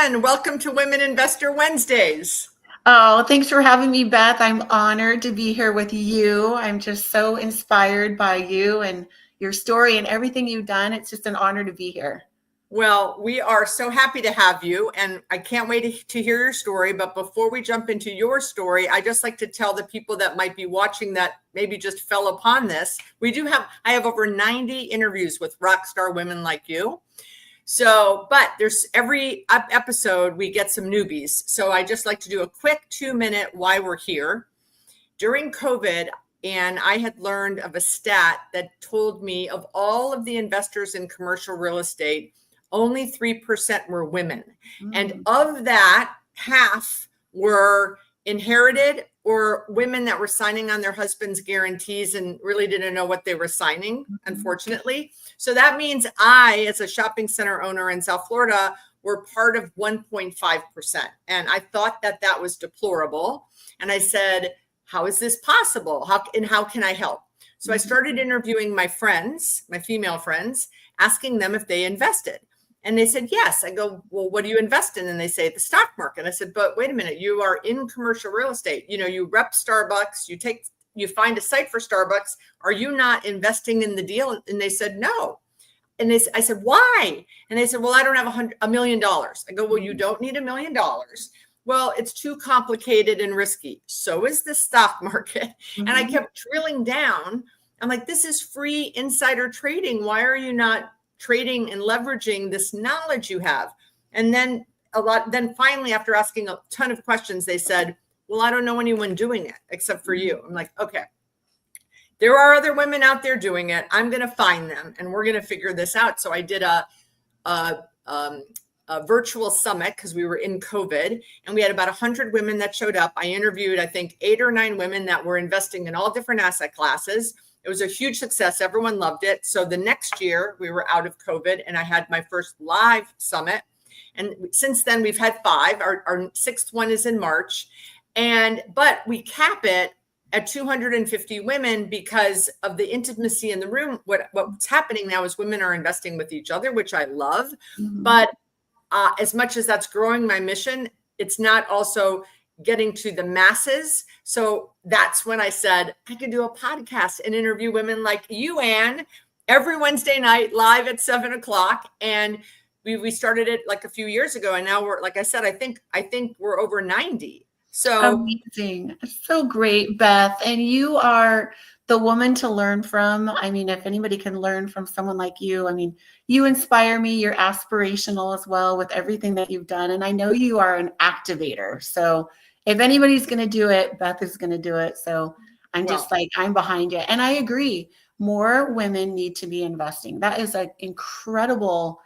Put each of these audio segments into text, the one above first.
Luann. Welcome to Women Investor Wednesdays. Oh, thanks for having me, Beth. I'm honored to be here with you. I'm just so inspired by you and your story and everything you've done. It's just an honor to be here. Well, we are so happy to have you, and I can't wait to hear your story. But before we jump into your story, I just like to tell the people that might be watching that maybe just fell upon this. I have over 90 interviews with rock star women like you. So, but there's every episode we get some newbies. So I just like to do a quick 2-minute why we're here. During COVID, and I had learned of a stat that told me of all of the investors in commercial real estate, only 3% were women. And of that, half were inherited or women that were signing on their husband's guarantees and really didn't know what they were signing, unfortunately. So that means I, as a shopping center owner in South Florida, were part of 1.5%. And I thought that that was deplorable. And I said, how is this possible? How can I help? So I started interviewing my friends, my female friends, asking them if they invested. And they said, yes. I go, well, what do you invest in? And they say, the stock market. I said, but wait a minute, you are in commercial real estate. You know, you rep Starbucks, you find a site for Starbucks. Are you not investing in the deal? And they said, no. And I said, why? And they said, well, I don't have $1 million. I go, well, you don't need $1 million. Well, it's too complicated and risky. So is the stock market. And I kept drilling down. I'm like, this is free insider trading. Why are you not trading and leveraging this knowledge you have? And then finally, after asking a ton of questions, they said, well, I don't know anyone doing it except for you. I'm like, okay, there are other women out there doing it. I'm going to find them and we're going to figure this out. So I did a virtual summit because we were in COVID and we had about 100 women that showed up. I interviewed, I think, 8 or 9 women that were investing in all different asset classes. It was a huge success. Everyone loved it. So the next year we were out of COVID and I had my first live summit. And since then we've had 5. Our 6th one is in March. But we cap it at 250 women because of the intimacy in the room. What's happening now is women are investing with each other, which I love. But as much as that's growing my mission, it's not also getting to the masses. So that's when I said I could do a podcast and interview women like you, Ann, every Wednesday night live at 7:00. And we started it like a few years ago. And now we're, like I said, I think we're over 90. So amazing. So great, Beth. And you are the woman to learn from. I mean, if anybody can learn from someone like you, I mean, you inspire me. You're aspirational as well with everything that you've done. And I know you are an activator. So if anybody's going to do it, Beth is going to do it. So I'm I'm behind you. And I agree. More women need to be investing. That is an incredible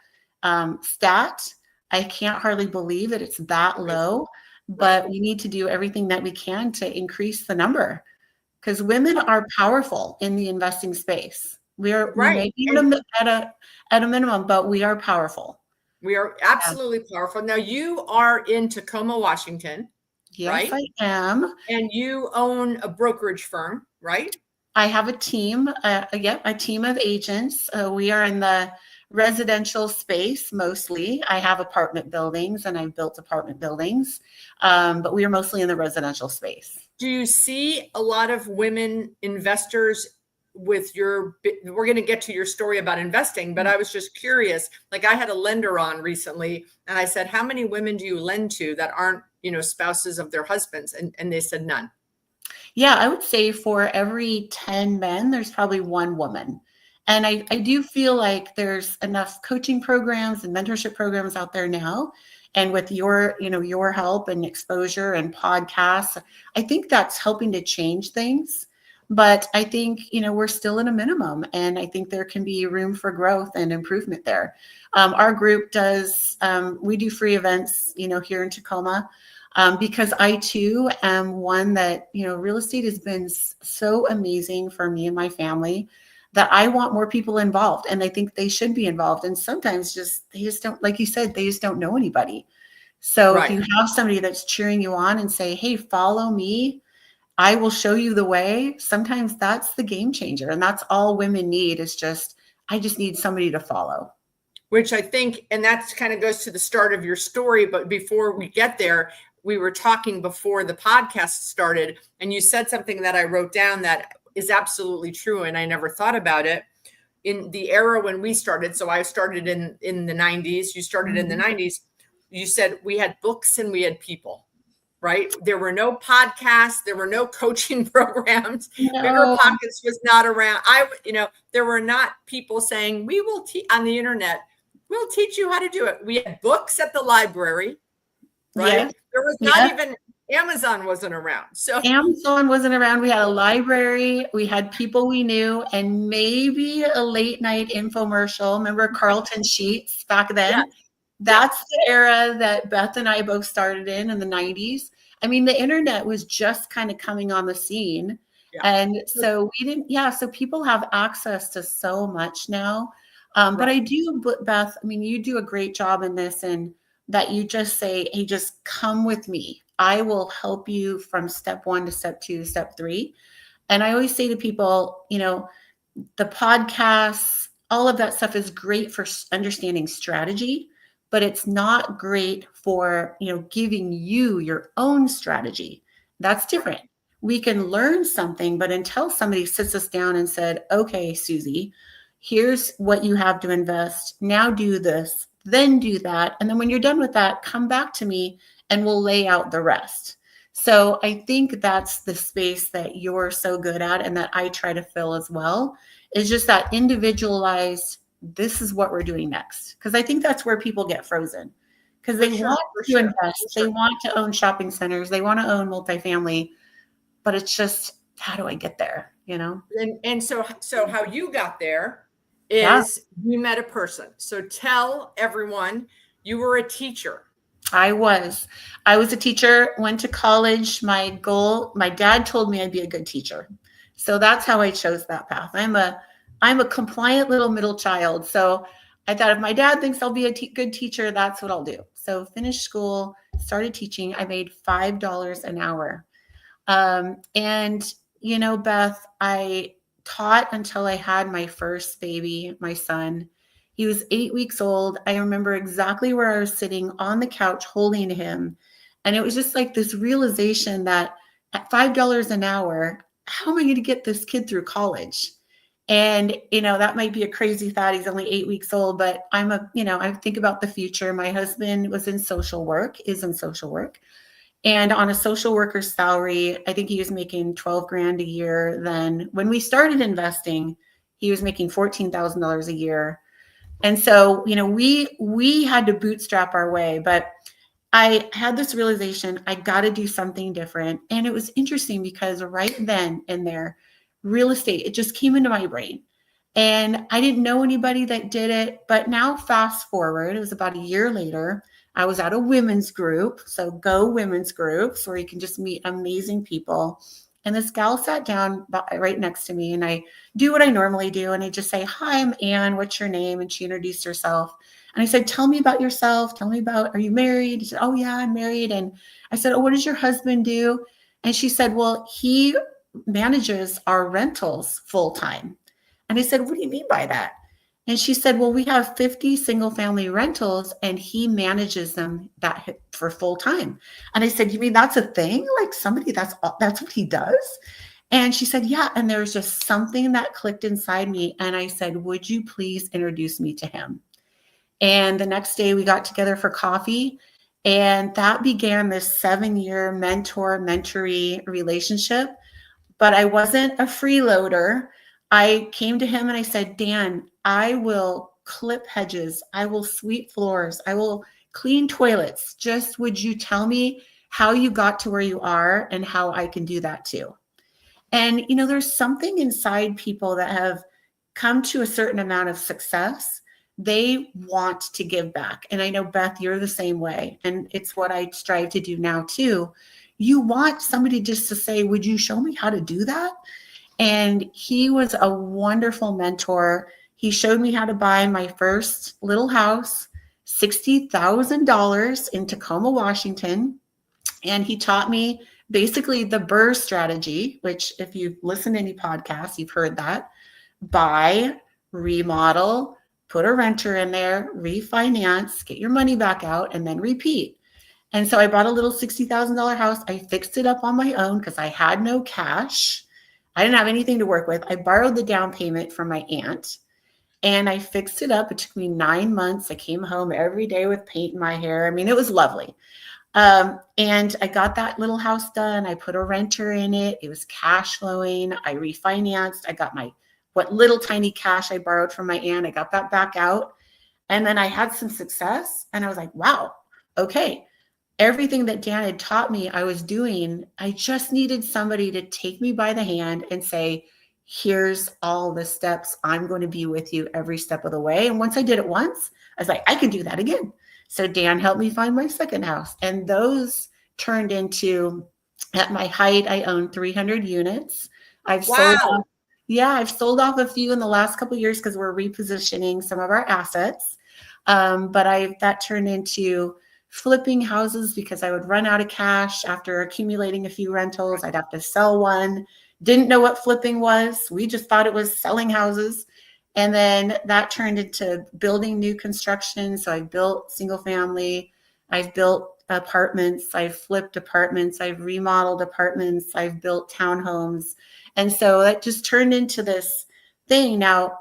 stat. I can't hardly believe that it's that low, but we need to do everything that we can to increase the number because women are powerful in the investing space. We may be at a minimum, but we are powerful. We are absolutely powerful. Now you are in Tacoma, Washington. Yes, right? I am. And you own a brokerage firm, right? I have a team, a team of agents. We are in the residential space mostly. I have apartment buildings and I've built apartment buildings, but we are mostly in the residential space. Do you see a lot of women investors we're going to get to your story about investing, but I was just curious, like I had a lender on recently and I said, how many women do you lend to that aren't, spouses of their husbands? And they said none. Yeah, I would say for every 10 men, there's probably 1 woman. And I do feel like there's enough coaching programs and mentorship programs out there now. And with your help and exposure and podcasts, I think that's helping to change things. But I think, we're still in a minimum and I think there can be room for growth and improvement there. Our group we do free events, here in Tacoma because I too am one that, real estate has been so amazing for me and my family that I want more people involved and I think they should be involved. And sometimes they just don't, like you said, they just don't know anybody. So if you have somebody that's cheering you on and say, hey, follow me, I will show you the way. Sometimes that's the game changer. And that's all women need is I just need somebody to follow. which I think, and that kind of goes to the start of your story. But before we get there, we were talking before the podcast started, and you said something that I wrote down that is absolutely true. And I never thought about it in the era when we started. So I started in the 90s, you started in the 90s. You said we had books and we had people, right? There were no podcasts. There were no coaching programs. No. BiggerPockets was not around. There were not people saying, we will teach on the internet. We'll teach you how to do it. We had books at the library, right? Yes. There was not even, Amazon wasn't around. So Amazon wasn't around. We had a library. We had people we knew, and maybe a late night infomercial. Remember Carlton Sheets back then? Yes. That's the era that Beth and I both started in the 90s. I mean, the internet was just kind of coming on the scene. Yeah. And so so people have access to so much now. But I do, Beth, I mean, you do a great job in this, and that you just say, hey, just come with me. I will help you from step 1 to step 2 to step 3. And I always say to people, the podcasts, all of that stuff is great for understanding strategy, but it's not great for, giving you your own strategy. That's different. We can learn something, but until somebody sits us down and said, okay, Susie, here's what you have to invest. Now do this, then do that. And then when you're done with that, come back to me and we'll lay out the rest. So I think that's the space that you're so good at, and that I try to fill as well, is just that individualized, this is what we're doing next. Because I think that's where people get frozen, because they want to invest. They want to own shopping centers. They want to own multifamily, but it's just, how do I get there? And so how you got there is you met a person. So tell everyone, you were a teacher. I was a teacher, went to college. My dad told me I'd be a good teacher. So that's how I chose that path. I'm a compliant little middle child. So I thought if my dad thinks I'll be a good teacher, that's what I'll do. So finished school, started teaching. I made $5 an hour. Beth, I taught until I had my first baby, my son. He was 8 weeks old. I remember exactly where I was sitting on the couch holding him. And it was just like this realization that at $5 an hour, how am I going to get this kid through college? And, that might be a crazy thought. He's only 8 weeks old, but I think about the future. My husband is in social work. And on a social worker's salary, I think he was making $12,000 a year. Then when we started investing, he was making $14,000 a year. And so, we had to bootstrap our way, but I had this realization, I got to do something different. And it was interesting because right then and there, real estate, it just came into my brain. And I didn't know anybody that did it. But now fast forward, it was about a year later, I was at a women's group. So go women's groups where you can just meet amazing people. And this gal sat down right next to me, and I do what I normally do. And I just say, hi, I'm Ann. What's your name? And she introduced herself. And I said, tell me about yourself. Are you married? She said, oh yeah, I'm married. And I said, oh, what does your husband do? And she said, well, he manages our rentals full time. And I said, what do you mean by that? And she said, well, we have 50 single family rentals and he manages them that for full time. And I said, you mean that's a thing? Like somebody that's what he does? And she said, yeah. And there was just something that clicked inside me. And I said, would you please introduce me to him? And the next day we got together for coffee, and that began this 7-year mentor-mentee relationship. But I wasn't a freeloader. I came to him and I said, Dan, I will clip hedges. I will sweep floors. I will clean toilets. Just would you tell me how you got to where you are and how I can do that too? And, there's something inside people that have come to a certain amount of success. They want to give back. And I know, Beth, you're the same way. And it's what I strive to do now too. You want somebody just to say, would you show me how to do that? And he was a wonderful mentor. He showed me how to buy my first little house, $60,000 in Tacoma, Washington. And he taught me basically the BRRRR strategy, which if you've listened to any podcasts, you've heard that. Buy, remodel, put a renter in there, refinance, get your money back out, and then repeat. And so I bought a little $60,000 house. I fixed it up on my own because I had no cash. I didn't have anything to work with. I borrowed the down payment from my aunt and I fixed it up. It took me 9 months. I came home every day with paint in my hair. I mean, it was lovely. And I got that little house done. I put a renter in it. It was cash flowing. I refinanced. I got what little tiny cash I borrowed from my aunt. I got that back out. And then I had some success. And I was like, wow, okay. Everything that Dan had taught me I was doing, I just needed somebody to take me by the hand and say, here's all the steps. I'm going to be with you every step of the way. And once I did it once, I was like, I can do that again. So Dan helped me find my second house. And those turned into, at my height, I own 300 units. I've sold off a few in the last couple of years because we're repositioning some of our assets. But that turned into flipping houses because I would run out of cash after accumulating a few rentals. I'd have to sell one. Didn't know what flipping was. We just thought it was selling houses. And then that turned into building new construction. So I built single family. I've built apartments. I've flipped apartments. I've remodeled apartments. I've built townhomes. And so that just turned into this thing. Now,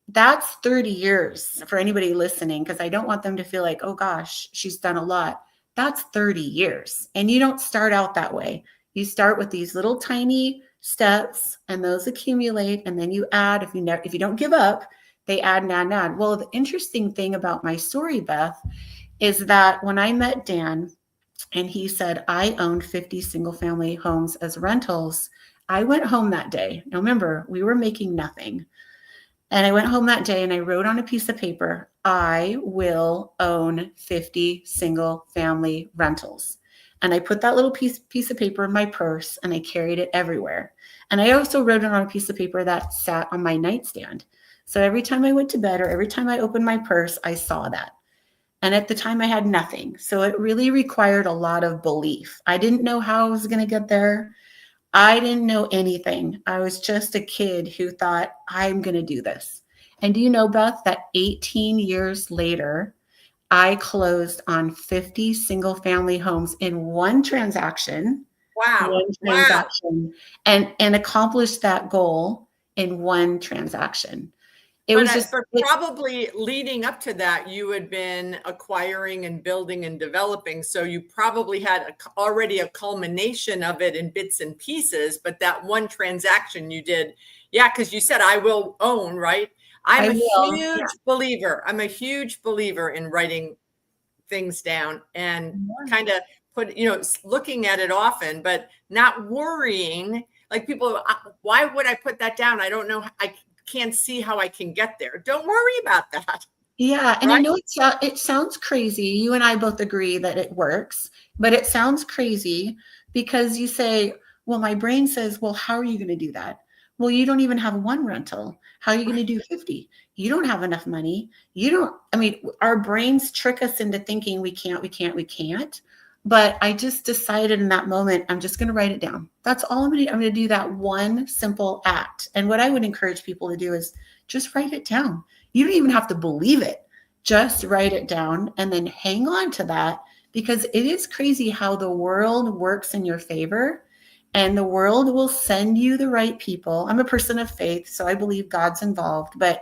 that's 30 years for anybody listening, because I don't want them to feel like, oh gosh, she's done a lot. That's 30 years. And you don't start out that way. You start with these little tiny steps and those accumulate, and then you add. If you don't give up, they add and add and add. Well, the interesting thing about my story, Beth, is that when I met Dan and he said, I owned 50 single family homes as rentals, I went home that day. Now remember, we were making nothing. And I went home that day and I wrote on a piece of paper, I will own 50 single family rentals. And I put that little piece of paper in my purse and I carried it everywhere. And I also wrote it on a piece of paper that sat on my nightstand. So every time I went to bed or every time I opened my purse, I saw that. And at the time I had nothing. So it really required a lot of belief. I didn't know how I was going to get there. I didn't know anything. I was just a kid who thought, I'm going to do this. And do you know, Beth, that 18 years later, I closed on 50 single family homes in one transaction. Wow. And accomplished that goal in one transaction. But probably leading up to that, you had been acquiring and building and developing. So you probably had already a culmination of it in bits and pieces. But that one transaction you did, because you said, I will own, right? I'm a huge believer. I'm a huge believer in writing things down and kind of looking at it often, but not worrying. Like people, why would I put that down? I don't know. I can't see how I can get there. Don't worry about that. Yeah. And right? I know it sounds crazy. You and I both agree that it works, but it sounds crazy because you say, well, my brain says, well, how are you going to do that? Well, you don't even have one rental. How are you going to do 50? You don't have enough money. Our brains trick us into thinking we can't. But I just decided in that moment, I'm just going to write it down. That's all I'm going to do. I'm going to do that one simple act. And what I would encourage people to do is just write it down. You don't even have to believe it. Just write it down and then hang on to that, because it is crazy how the world works in your favor and the world will send you the right people. I'm a person of faith, so I believe God's involved, but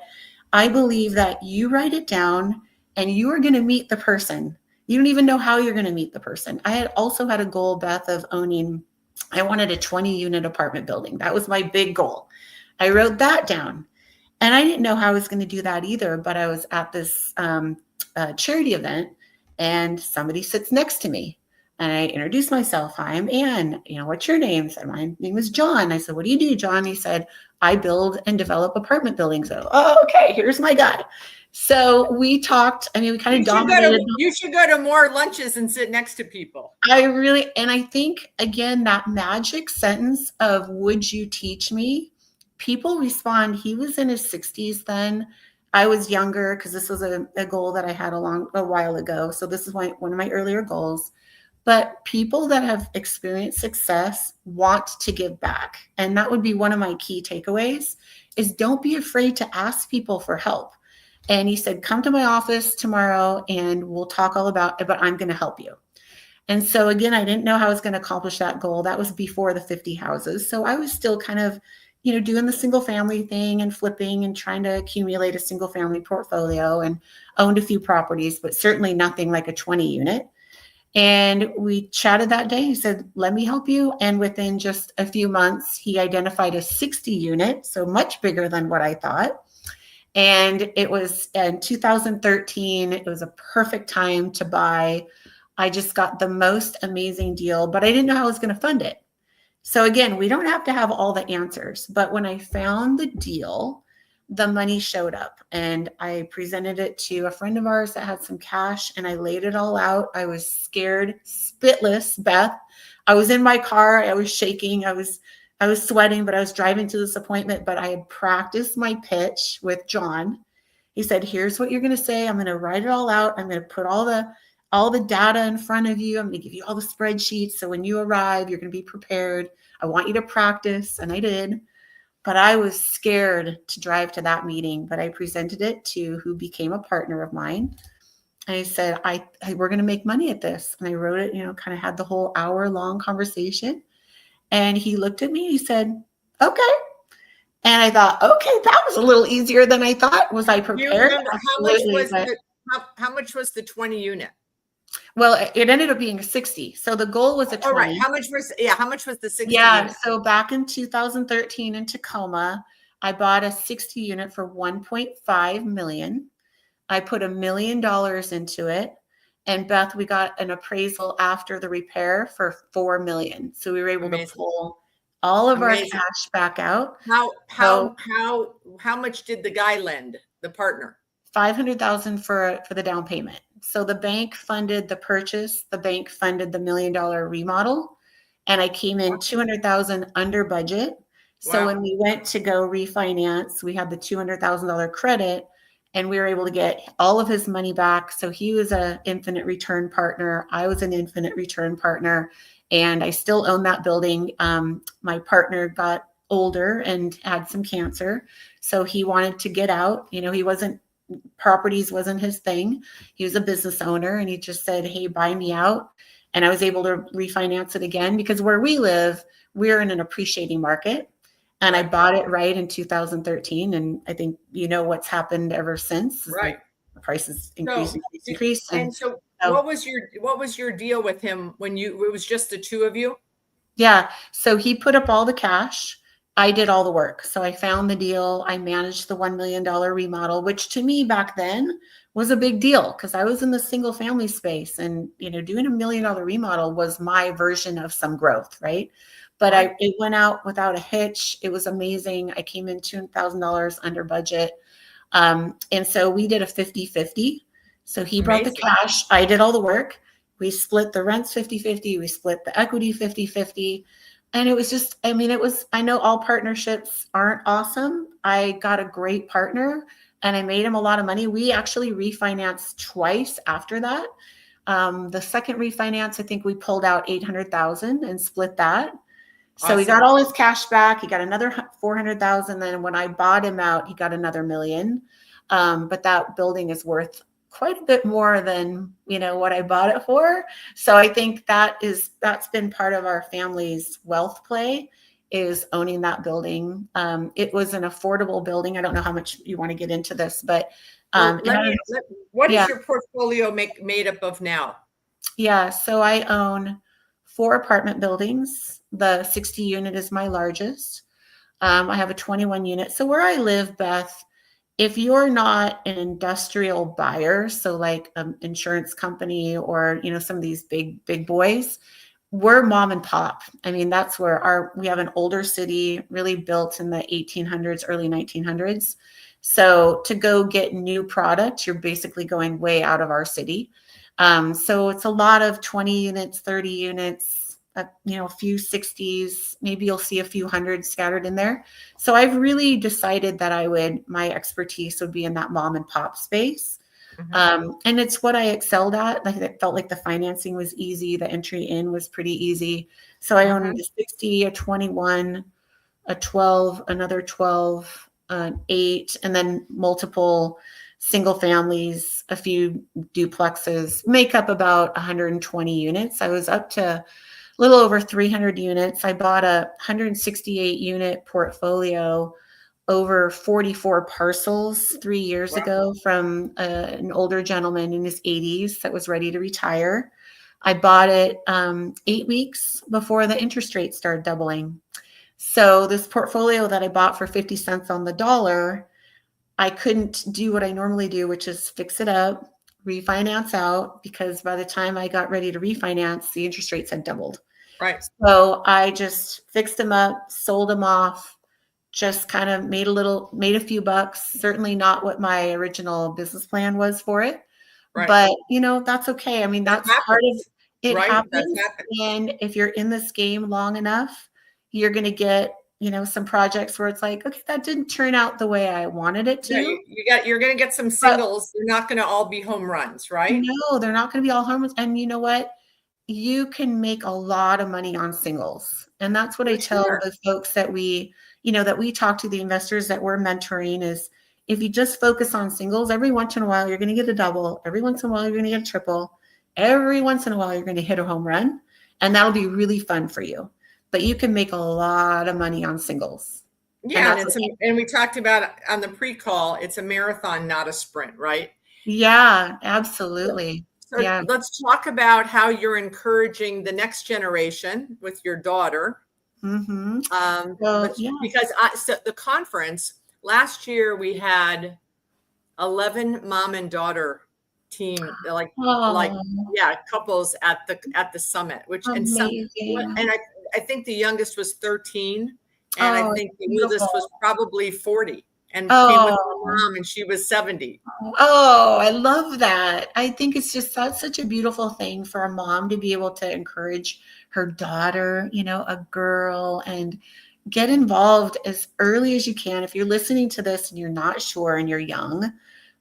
I believe that you write it down and you are going to meet the person. You don't even know how you're going to meet the person. I had also had a goal, Beth, of I wanted a 20-unit apartment building. That was my big goal. I wrote that down. And I didn't know how I was going to do that either, but I was at this charity event and somebody sits next to me. And I introduced myself. Hi, I'm Ann. What's your name? I said, my name is John. I said, what do you do, John? He said, I build and develop apartment buildings. So, okay, here's my guy. So we talked. We kind of dominated. You should go to more lunches and sit next to people. I think, again, that magic sentence of, would you teach me? People respond. He was in his 60s then. I was younger because this was a goal that I had a while ago. So this is one of my earlier goals. But people that have experienced success want to give back. And that would be one of my key takeaways is don't be afraid to ask people for help. And he said, come to my office tomorrow and we'll talk all about it, but I'm going to help you. And so again, I didn't know how I was going to accomplish that goal. That was before the 50 houses. So I was still kind of, doing the single family thing and flipping and trying to accumulate a single family portfolio, and owned a few properties, but certainly nothing like a 20 unit. And we chatted that day. He said, let me help you. And within just a few months, he identified a 60 unit, so much bigger than what I thought. And it was in 2013. It was a perfect time to buy. I just got the most amazing deal, but I didn't know how I was going to fund it. So again, we don't have to have all the answers, but when I found the deal, the money showed up, and I presented it to a friend of ours that had some cash, and I laid it all out. I was scared spitless, Beth. I was in my car. I was shaking. I was sweating, but I was driving to this appointment, but I had practiced my pitch with John. He said, here's what you're going to say. I'm going to write it all out. I'm going to put all the data in front of you. I'm going to give you all the spreadsheets. So when you arrive, you're going to be prepared. I want you to practice. And I did, but I was scared to drive to that meeting, but I presented it to who became a partner of mine. And I said, we're going to make money at this. And I wrote it, kind of had the whole hour-long conversation. And he looked at me and he said, okay. And I thought, okay, that was a little easier than I thought. Was I prepared? Do you remember Absolutely, how much was the 20 unit? Well, it ended up being a 60. So the goal was a 20. All right. How much was the 60 Yeah. unit? So back in 2013 in Tacoma, I bought a 60 unit for 1.5 million. I put $1 million into it. And Beth, we got an appraisal after the repair for 4 million. So we were able to pull all of our cash back out. How much did the guy lend, the partner? 500,000 for the down payment. So the bank funded the purchase, the bank funded the $1 million remodel, and I came in 200,000 under budget. So when we went to go refinance, we had the $200,000 credit, and we were able to get all of his money back. So he was an infinite return partner. I was an infinite return partner, and I still own that building. My partner got older and had some cancer, so he wanted to get out. Properties wasn't his thing. He was a business owner, and he just said, hey, buy me out. And I was able to refinance it again, because where we live, we're in an appreciating market. And I bought it right in 2013. And I think what's happened ever since. Right. The prices increase. And so what was your deal with him when it was just the two of you? Yeah. So he put up all the cash. I did all the work. So I found the deal. I managed the $1 million remodel, which to me back then was a big deal, because I was in the single family space, and, doing $1 million remodel was my version of some growth. Right. But it went out without a hitch. It was amazing. I came in $2,000 under budget. And so we did a 50-50. So he brought the cash. I did all the work. We split the rents 50-50. We split the equity 50-50. And it was just, I know all partnerships aren't awesome. I got a great partner, and I made him a lot of money. We actually refinanced twice after that. The second refinance, I think we pulled out 800,000 and split that. So he got all his cash back. He got another 400,000. Then when I bought him out, he got another $1 million. But that building is worth quite a bit more than what I bought it for. So I think that's been part of our family's wealth play, is owning that building. It was an affordable building. I don't know how much you want to get into this, but what is your portfolio made up of now? Yeah, so I own 4 apartment buildings. The 60 unit is my largest. I have a 21 unit. So where I live, Beth, if you're not an industrial buyer, so like an insurance company or, some of these big boys, we're mom and pop. That's where we have an older city, really built in the 1800s, early 1900s. So to go get new product, you're basically going way out of our city. So it's a lot of 20 units, 30 units, a few 60s, maybe you'll see a few hundreds scattered in there. So I've really decided that my expertise would be in that mom and pop space. Mm-hmm. And it's what I excelled at. I felt like the financing was easy. The entry in was pretty easy. So I owned a 60, a 21, a 12, another 12, an 8, and then multiple single families, a few duplexes, make up about 120 units. I was up to a little over 300 units. I bought a 168 unit portfolio over 44 parcels 3 years Wow. ago from an older gentleman in his 80s that was ready to retire. I bought it 8 weeks before the interest rate started doubling. So this portfolio that I bought for 50 cents on the dollar, I couldn't do what I normally do, which is fix it up, refinance out, because by the time I got ready to refinance, the interest rates had doubled. Right. So I just fixed them up, sold them off, just kind of made a few bucks. Certainly not what my original business plan was for it, Right. but that's okay. I mean, That that's part of happens. it. Right. That's Happens. happened. And if you're in this game long enough, you're going to get, some projects where it's like, okay, that didn't turn out the way I wanted it Yeah, to. you're going to get some But singles. They're not going to all be home runs, right? no, they're not going to be all home runs. And you know what? You can make a lot of money on singles. And that's what I For tell sure. the folks that we talk to, the investors that we're mentoring, is if you just focus on singles, every once in a while, you're going to get a double. Every once in a while, you're going to get a triple. Every once in a while, you're going to hit a home run. And that'll be really fun for you. But you can make a lot of money on singles. And Yeah, that's okay. and we talked about on the pre-call, it's a marathon, not a sprint, right? Yeah, absolutely. So Yeah. let's talk about how you're encouraging the next generation with your daughter. Mm-hmm. But because so the conference last year we had 11 mom and daughter team, Oh, couples at the summit, which amazing. and I think the youngest was 13, and I Oh, think it's the beautiful. oldest was probably 40, and came with her Oh, mom, and she was 70. oh, I love that. I think it's just such a beautiful thing for a mom to be able to encourage her daughter, a girl, and get involved as early as you can. If you're listening to this and you're not sure and you're young,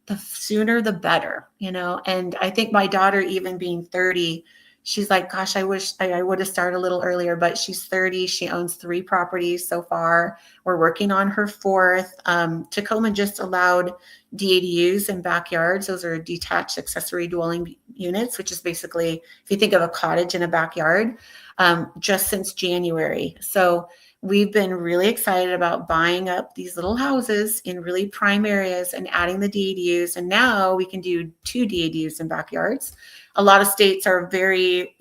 the sooner the better, And I think my daughter, even being 30, she's like, gosh, I wish I would have started a little earlier, but she's 30. She owns 3 properties so far. We're working on her 4th. Tacoma just allowed DADUs in backyards. Those are detached accessory dwelling units, which is basically, if you think of a cottage in a backyard, just since January. So we've been really excited about buying up these little houses in really prime areas and adding the DADUs. And now we can do 2 DADUs in backyards. A lot of states are very,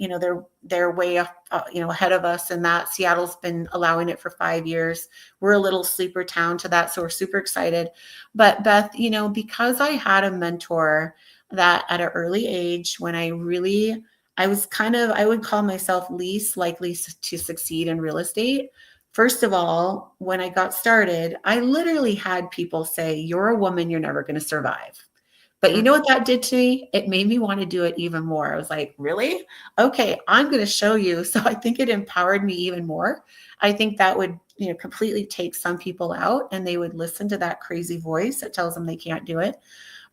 they're way ahead of us in that. Seattle's been allowing it for 5 years. We're a little sleeper town to that, so we're super excited. But Beth, because I had a mentor that at an early age, when I would call myself least likely to succeed in real estate. First of all, when I got started, I literally had people say, "You're a woman, you're never going to survive." But you know what that did to me? It made me want to do it even more. I was like, really? Okay, I'm going to show you. So I think it empowered me even more. I think that would, completely take some people out, and they would listen to that crazy voice that tells them they can't do it.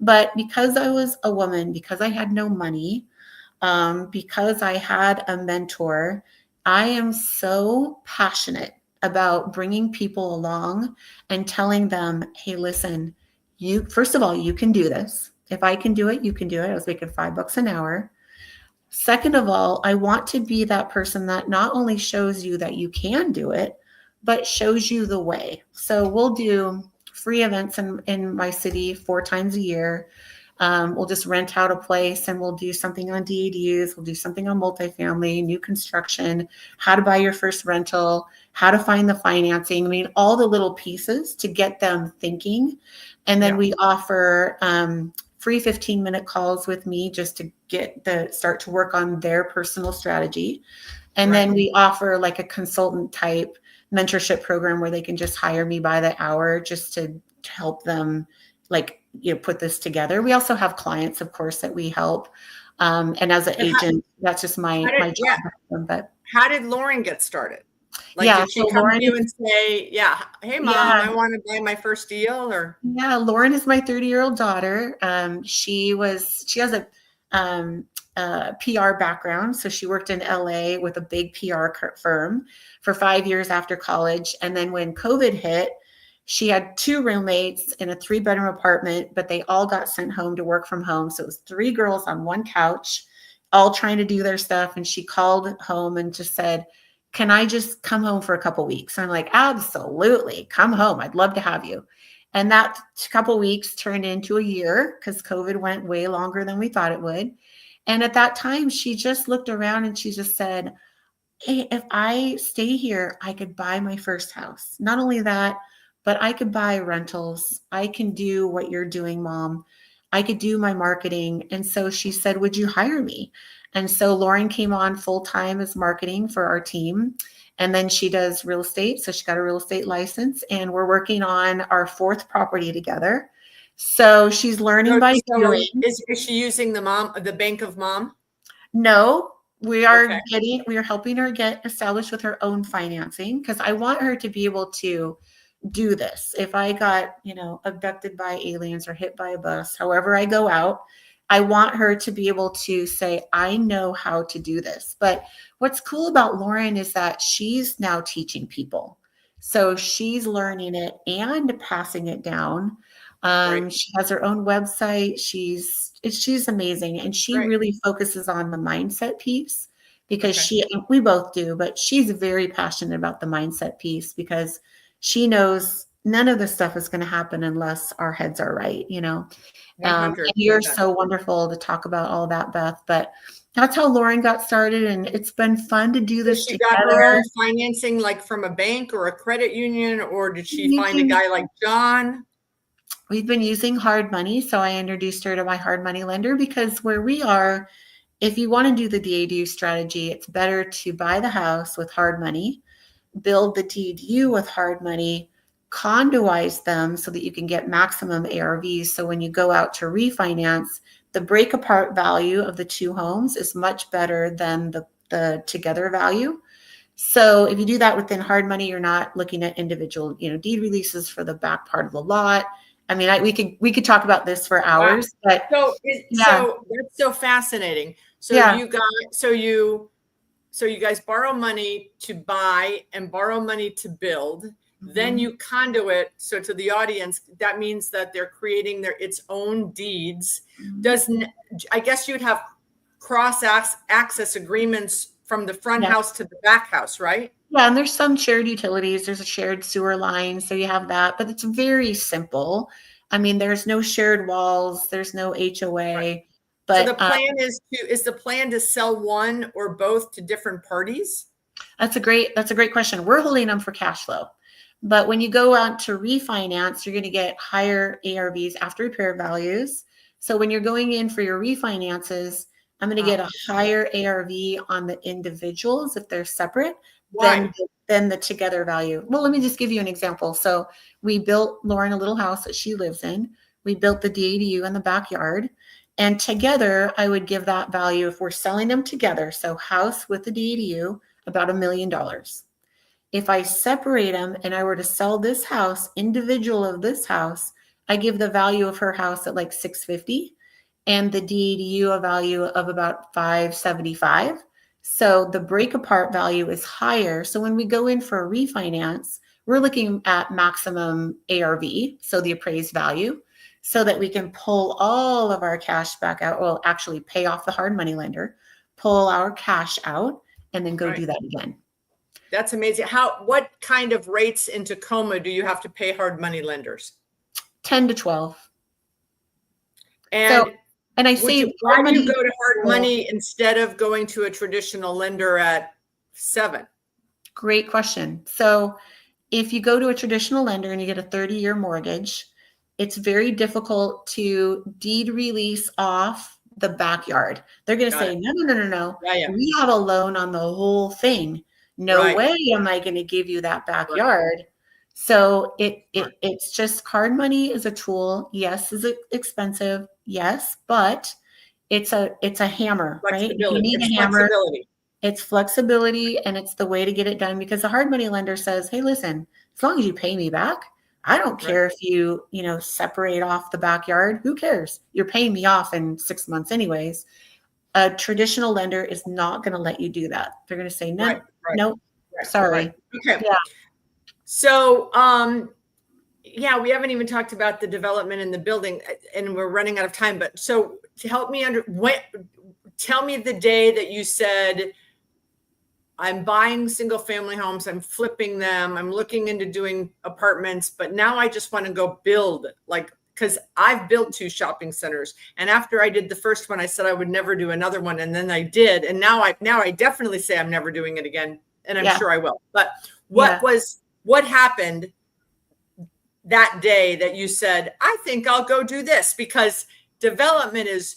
But because I was a woman, because I had no money, because I had a mentor, I am so passionate about bringing people along and telling them, hey, listen, first of all, you can do this. If I can do it, you can do it. I was making $5 an hour. Second of all, I want to be that person that not only shows you that you can do it, but shows you the way. So we'll do free events in my city 4 times a year. We'll just rent out a place and we'll do something on DADUs. We'll do something on multifamily, new construction, how to buy your first rental, how to find the financing. I mean, all the little pieces to get them thinking. And then we offer free 15-minute calls with me just to start to work on their personal strategy. And then we offer like a consultant type mentorship program where they can just hire me by the hour just to help them put this together. We also have clients, of course, that we help. And as an agent, that's just my job. But how did Lauren get started? Did she so come Lauren to you and say, hey, Mom, I want to buy my first deal? Or Lauren is my 30-year-old daughter. She has a PR background. So she worked in LA with a big PR firm for 5 years after college. And then when COVID hit, She had 2 roommates in a 3-bedroom apartment, but they all got sent home to work from home. So it was 3 girls on one couch, all trying to do their stuff. And she called home and just said, can I just come home for a couple weeks? And I'm like, absolutely, come home. I'd love to have you. And that couple weeks turned into a year because COVID went way longer than we thought it would. And at that time, she just looked around and she just said, hey, if I stay here, I could buy my first house. Not only that, but I could buy rentals. I can do what you're doing, Mom. I could do my marketing. And so she said, would you hire me? And so Lauren came on full time as marketing for our team. And then she does real estate. So she got a real estate license, and we're working on our 4th property together. So she's learning by doing. Is she using the bank of mom? No, we are Okay. we are helping her get established with her own financing, because I want her to be able to do this. If I got, abducted by aliens or hit by a bus, however I go out, I want her to be able to say, I know how to do this. But what's cool about Lauren is that she's now teaching people. So she's learning it and passing it down. Right. She has her own website. She's amazing. And she Right. really focuses on the mindset piece, because Okay. we both do, but she's very passionate about the mindset piece, because she knows none of this stuff is going to happen unless our heads are right, 100%. And you're so wonderful to talk about all that, Beth. But that's how Lauren got started, and it's been fun to do this She got her together. own financing, like from a bank or a credit union, or did she find a Using, guy like John? we've been using hard money, so I introduced her to my hard money lender, because where we are, if you want to do the DADU strategy, it's better to buy the house with hard money, build the DDU with hard money, condoize them so that you can get maximum ARVs. So when you go out to refinance, the break apart value of the 2 homes is much better than the together value. So if you do that within hard money, you're not looking at individual, deed releases for the back part of the lot. I mean, we could talk about this for hours, but So yeah, that's so fascinating. So yeah. you guys borrow money to buy and borrow money to build. Then Mhm. you conduit. So to the audience, that means that they're creating its own deeds. Mhm. I guess you'd have cross access agreements from the front Yeah. house to the back house, right? Yeah, and there's some shared utilities. There's a shared sewer line, so you have that, but it's very simple. I mean, there's no shared walls, there's no Right. HOA, So but is the plan to sell one or both to different parties? that's a great question. We're holding them for cash flow. But when you go out to refinance, you're going to get higher ARVs after repair values. So when you're going in for your refinances, I'm going to get a higher ARV on the individuals if they're separate Why? than the together value. Well, let me just give you an example. So we built Lauren a little house that she lives in. We built the DADU in the backyard. And together, I would give that value if we're selling them together. So house with the DADU, about $1 million. If I separate them and I were to sell this house, individual of this house, I give the value of her house at like 650 and the DADU a value of about 575. So the break apart value is higher. So when we go in for a refinance, we're looking at maximum ARV, so the appraised value, so that we can pull all of our cash back out. Well, actually pay off the hard money lender, pull our cash out, and then go Right. do that again. That's amazing. What kind of rates in Tacoma do you have to pay hard money lenders? 10 to 12. And I why say do you go to hard money instead of going to a traditional lender at 7? Great question. So if you go to a traditional lender and you get a 30-year mortgage, it's very difficult to deed release off the backyard. They're going to say, no. Yeah. We have a loan on the whole thing. No way am I going to give you that backyard. So it's just hard money is a tool. Yes, is it expensive? Yes, but it's a hammer, right? If you need a hammer, it's flexibility, and it's the way to get it done, because the hard money lender says, hey, listen, as long as you pay me back, I don't care if you separate off the backyard. Who cares? You're paying me off in 6 months anyways. A traditional lender is not going to let you do that. They're going to say, no, nope, sorry. Okay. Yeah. So, Yeah, we haven't even talked about the development in the building, and we're running out of time. But so to help me tell me the day that you said, I'm buying single family homes, I'm flipping them, I'm looking into doing apartments, but now I just want to go build, like, because I've built 2 shopping centers. And after I did the first one, I said I would never do another one. And then I did. And now I definitely say I'm never doing it again. And I'm sure I will. But what happened that day that you said, I think I'll go do this? Because development is,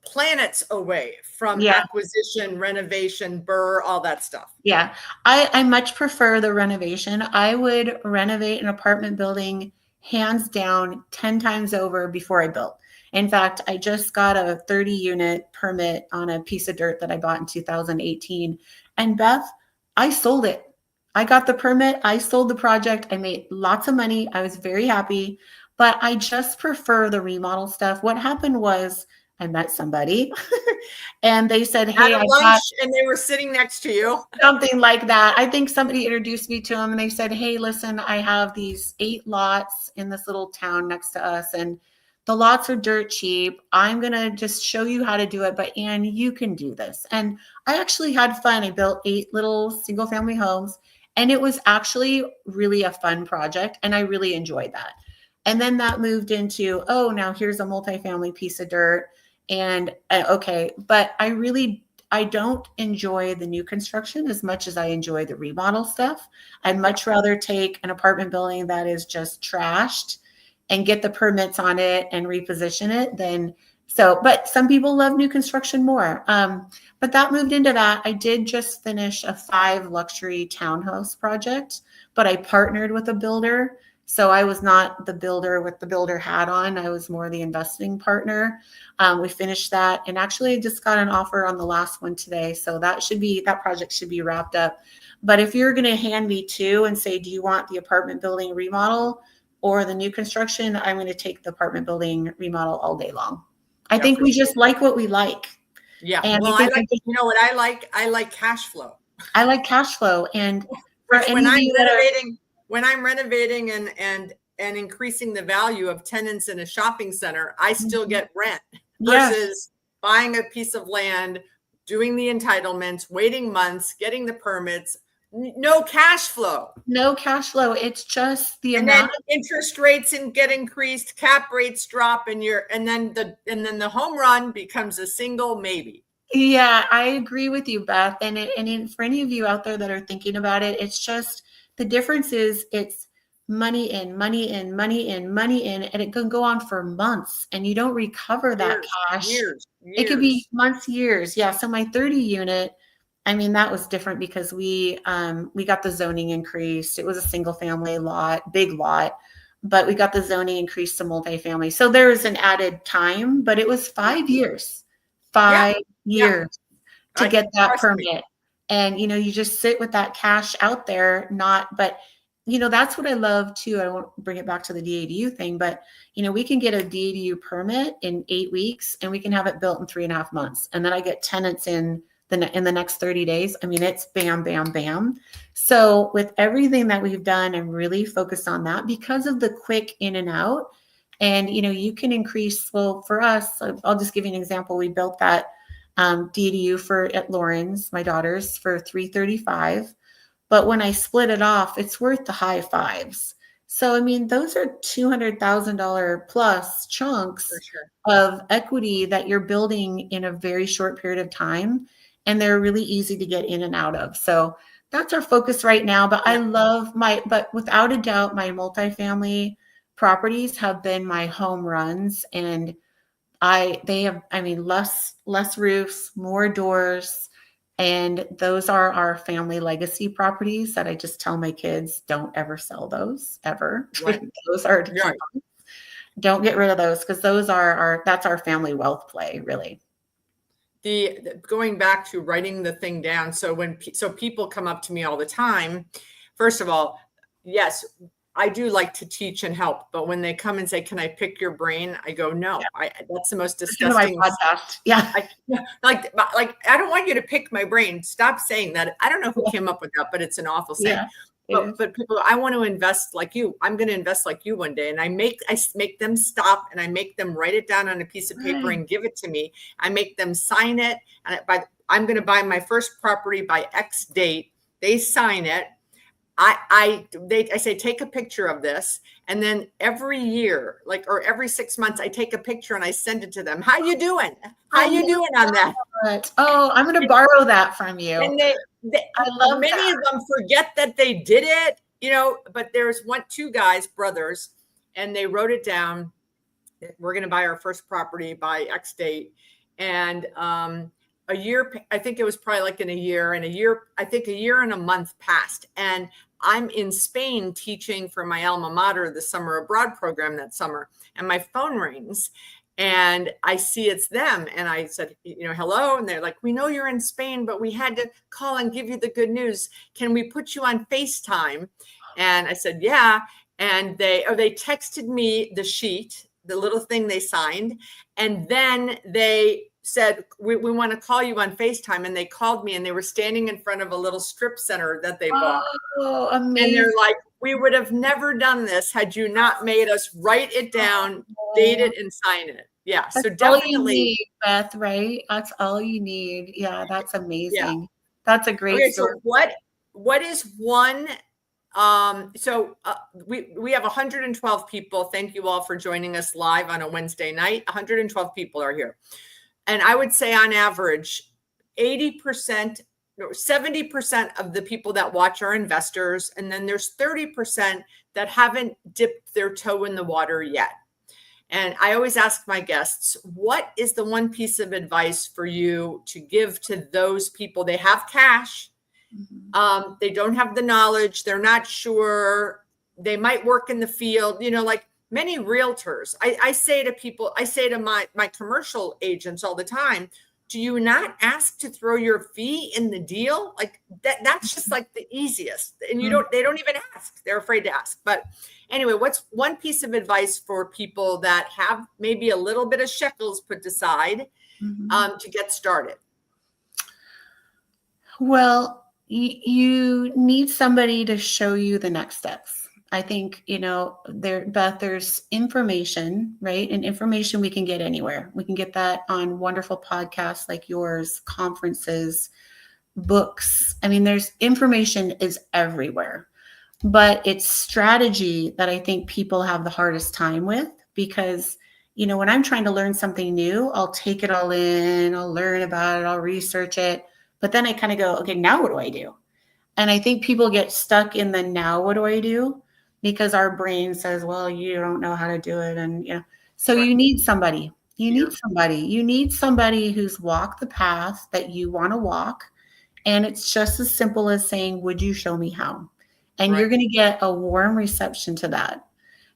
planets away from acquisition, renovation, all that stuff. Yeah, I much prefer the renovation. I would renovate an apartment building hands down 10 times over before I built. In fact, I just got a 30-unit permit on a piece of dirt that I bought in 2018. And Beth, I sold it. I got the permit. I sold the project. I made lots of money. I was very happy, but I just prefer the remodel stuff. What happened was I met somebody and they said, hey, at lunch, and they were sitting next to you. Something like that. I think somebody introduced me to them and they said, hey, listen, I have these 8 lots in this little town next to us, and the lots are dirt cheap. I'm going to just show you how to do it, but Anne, you can do this. And I actually had fun. I built 8 little single family homes, and it was actually really a fun project, and I really enjoyed that. And then that moved into, oh, now here's a multifamily piece of dirt. And okay, but I don't enjoy the new construction as much as I enjoy the remodel stuff. I'd much rather take an apartment building that is just trashed and get the permits on it and reposition it than so. But some people love new construction more. But that moved into that. I did just finish a 5 luxury townhouse project, but I partnered with a builder. So I was not the builder with the builder hat on. I was more the investing partner. We finished that, and actually I just got an offer on the last one today. So that project should be wrapped up. But if you're going to hand me 2 and say, do you want the apartment building remodel or the new construction? I'm going to take the apartment building remodel all day long. I think we just like what we like. Yeah. And well, I like, you know what I like? I like cash flow. I like cash flow. And when I'm renovating and increasing the value of tenants in a shopping center, I still get rent versus buying a piece of land, doing the entitlements, waiting months, getting the permits, no cash flow. No cash flow. It's just the amount. And then interest rates get increased, cap rates drop, and then the home run becomes a single maybe. Yeah, I agree with you, Beth. And for any of you out there that are thinking about it, it's just, the difference is it's money in, money in, money in, money in, and it can go on for months and you don't recover that cash. Years. It could be months, years. Yeah. So my 30 unit, I mean, that was different because we got the zoning increased. It was a single family lot, big lot, but we got the zoning increased to multifamily. So there was an added time, but it was 5 years, 5 years to get that permit. And, you just sit with that cash out there, but that's what I love too. I won't bring it back to the DADU thing, but, we can get a DADU permit in 8 weeks and we can have it built in 3.5 months. And then I get tenants in the next 30 days. I mean, it's bam, bam, bam. So with everything that we've done, I'm really focused on that because of the quick in and out. And, you can increase, well, for us, I'll just give you an example. We built that DADU at Lauren's, my daughter's, for $335. But when I split it off, it's worth the high 5s. So, I mean, those are $200,000 plus chunks of equity that you're building in a very short period of time. And they're really easy to get in and out of. So that's our focus right now. But but without a doubt, my multifamily properties have been my home runs, and they have less roofs, more doors, and those are our family legacy properties that I just tell my kids, don't ever sell those ever. Right. Those are don't get rid of those, because those are that's our family wealth play, really. Going back to writing the thing down. So people come up to me all the time. First of all, yes, I do like to teach and help, but when they come and say, "Can I pick your brain?" I go, "No." That's the most disgusting. My podcast. Yeah. Like I don't want you to pick my brain. Stop saying that. I don't know who came up with that, but it's an awful saying. But people, I want to invest like you. I'm going to invest like you one day. And I make them stop, and I make them write it down on a piece of paper and give it to me. I make them sign it. And I'm going to buy my first property by X date. They sign it. I say, take a picture of this. And then every year, or every 6 months, I take a picture and I send it to them. How you doing? How you doing on that? Oh, I'm going to borrow that from you. And I love many of them forget that they did it, but there's two guys, brothers, and they wrote it down. We're going to buy our first property by X date. And, a year, I think it was probably in a year and a month passed. And I'm in Spain teaching for my alma mater, the summer abroad program that summer. And my phone rings and I see it's them. And I said, hello. And they're like, we know you're in Spain, but we had to call and give you the good news. Can we put you on FaceTime? And I said, yeah. And they texted me the sheet, the little thing they signed. And then they said, we want to call you on FaceTime. And they called me, and they were standing in front of a little strip center that they bought. Oh, amazing. And they're like, we would have never done this had you not made us write it down, date it, and sign it. Yeah. That's so definitely, all you need, Beth, right? That's all you need. Yeah, that's amazing. Yeah. That's a great story. So what is one? We have 112 people. Thank you all for joining us live on a Wednesday night. 112 people are here. And I would say on average, 70% of the people that watch are investors. And then there's 30% that haven't dipped their toe in the water yet. And I always ask my guests, what is the one piece of advice for you to give to those people? They have cash. Mm-hmm. They don't have the knowledge. They're not sure. They might work in the field, many realtors. I say to people, my commercial agents all the time, do you not ask to throw your fee in the deal? That's just the easiest. And they don't even ask. They're afraid to ask. But anyway, what's one piece of advice for people that have maybe a little bit of shekels put aside to get started? Well, you need somebody to show you the next steps. I think, Beth, there's information, right? And information we can get anywhere. We can get that on wonderful podcasts like yours, conferences, books. I mean, there's information is everywhere, but it's strategy that I think people have the hardest time with because, when I'm trying to learn something new, I'll take it all in, I'll learn about it, I'll research it, but then I kind of go, okay, now what do I do? And I think people get stuck in the now what do I do? Because our brain says, well, you don't know how to do it. And, so you need somebody, you need somebody who's walked the path that you want to walk. And it's just as simple as saying, would you show me how? And you're going to get a warm reception to that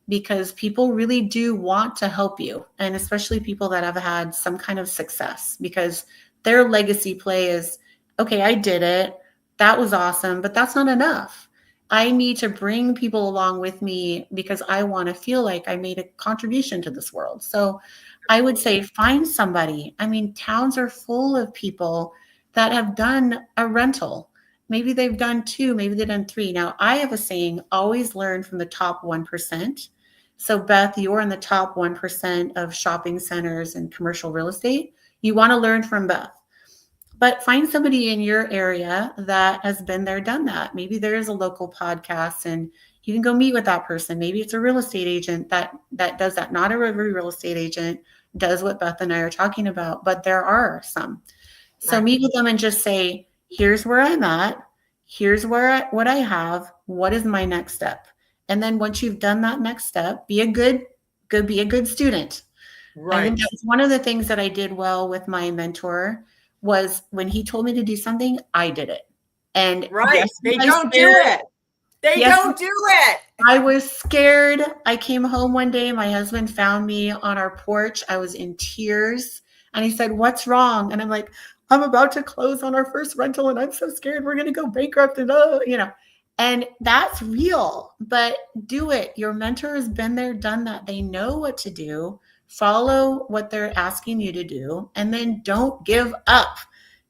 because people really do want to help you. And especially people that have had some kind of success because their legacy play is, okay, I did it. That was awesome, but that's not enough. I need to bring people along with me because I want to feel like I made a contribution to this world. So I would say find somebody. I mean, towns are full of people that have done a rental. Maybe they've done 2, maybe they've done 3. Now, I have a saying, always learn from the top 1%. So Beth, you're in the top 1% of shopping centers and commercial real estate. You want to learn from Beth. But find somebody in your area that has been there, done that. Maybe there is a local podcast and you can go meet with that person. Maybe it's a real estate agent that does that. Not every real estate agent does what Beth and I are talking about, but there are some. So meet with them and just say, here's where I'm at. Here's what I have. What is my next step? And then once you've done that next step, be a good student. Right. I think that's one of the things that I did well with my mentor was when he told me to do something, I did it. And yes, they don't do it. They don't do it. I was scared. I came home one day. My husband found me on our porch. I was in tears. And he said, what's wrong? And I'm like, I'm about to close on our first rental. And I'm so scared we're going to go bankrupt. And that's real. But do it. Your mentor has been there, done that. They know what to do. Follow what they're asking you to do, and then don't give up.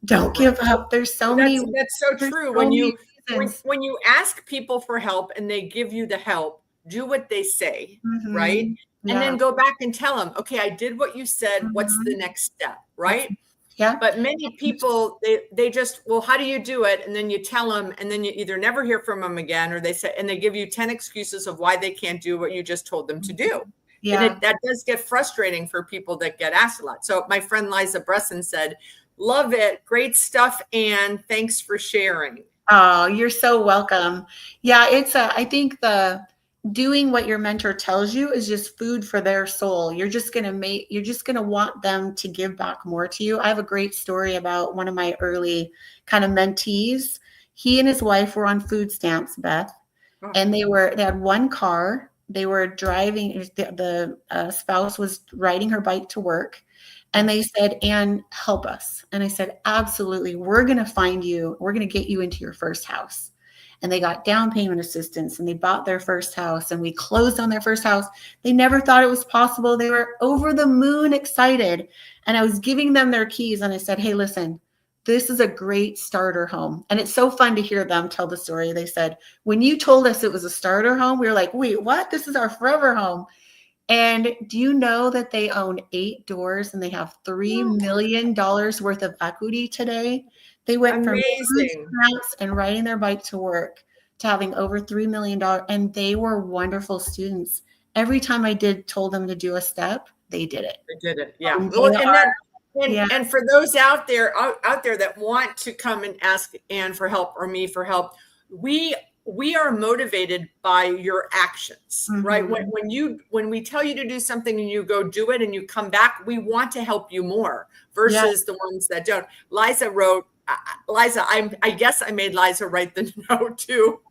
Don't give up. There's so many. That's so true. When you reasons. when you ask people for help and they give you the help, do what they say, right? Mhm. And then Yeah. go back and tell them, okay, I did what you said. What's the Mhm. next step, That's right? yeah. But many people, they just, well, how do you do it? And then you tell them, and then you either never hear from them again, or they say, and they give you 10 excuses of why they can't do what you just told them to do. And Yeah. that does get frustrating for people that get asked a lot. So my friend Liza Bresson said, love it. Great stuff. And thanks for sharing. Oh, you're so welcome. Yeah, I think the doing what your mentor tells you is just food for their soul. You're just going to want them to give back more to you. I have a great story about one of my early kind of mentees. He and his wife were on food stamps, Beth, Oh, and they had one car. They were driving, the spouse was riding her bike to work. And they said, Anne, help us. And I said, absolutely. We're going to find you. We're going to get you into your first house. And they got down payment assistance and they bought their first house and we closed on their first house. They never thought it was possible. They were over the moon excited. And I was giving them their keys and I said, hey, listen, this is a great starter home. And it's so fun to hear them tell the story. They said, when you told us it was a starter home, we were like, wait, what? This is our forever home. And do you know that they own 8 doors and they have $3 million worth of equity today? They went from food amazing. stamps and riding their bike to work to having over $3 million. And they were wonderful students. Every time told them to do a step, they did it. I did it. Yeah. And Well, they and are, that, yeah, and for those out there that want to come and ask Anne for help or me for help, we are motivated by your actions, right? mhm. When we tell you to do something and you go do it and you come back, we want to help you more Yeah. versus the ones that don't. Liza wrote, Liza, I guess I made Liza write the note too,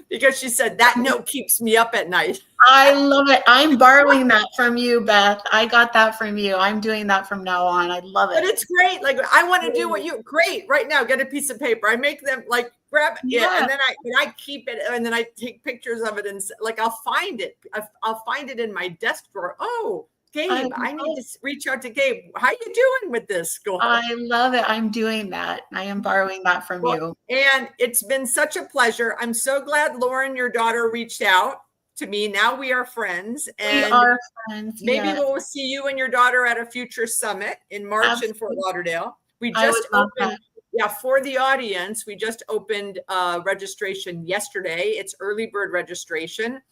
because she said that note keeps me up at night. I love it. I'm borrowing that from you, Beth. I got that from you. I'm doing that from now on. I love But it. it's great. Like I want to do what you great right now. Get a piece of paper. I make them like grab it, Yeah. and then I keep it, and then I take pictures of it, and like I'll find it. I'll find it in my desk drawer. Oh, Gabe, I need to reach out to Gabe. How you doing with this girl? I love it. I'm doing that. I am borrowing that from Well, you. and it's been such a pleasure. I'm so glad Lauren, your daughter, reached out to me. Now we are friends, We and are friends. maybe Yes, we'll see you and your daughter at a future summit in March in Fort absolutely. Lauderdale. We I would just love opened, that. yeah, for the audience, we just opened registration yesterday. It's early bird registration.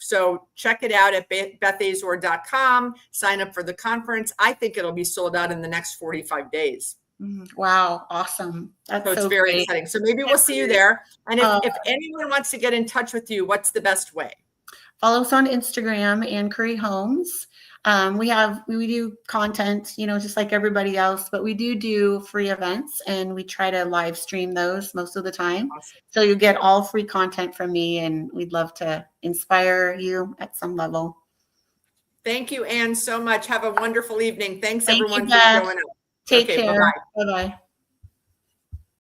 So check it out at bethazor.com. Sign up for the conference. I think it'll be sold out in the next 45 days. Wow. Awesome. That's So it's so very great. exciting. So maybe we'll Can't see you wait. there. And Uh, if anyone wants to get in touch with you, what's the best way? Follow us on Instagram, Ann Curry Homes. We do content, just like everybody else, but we do free events and we try to live stream those most of the time. Awesome. So you get all free content from me and we'd love to inspire you at some level. Thank you, Anne, so much. Have a wonderful evening. Thanks, Thank you, everyone, for Beth. showing up. Take Okay, care. bye-bye. Bye-bye.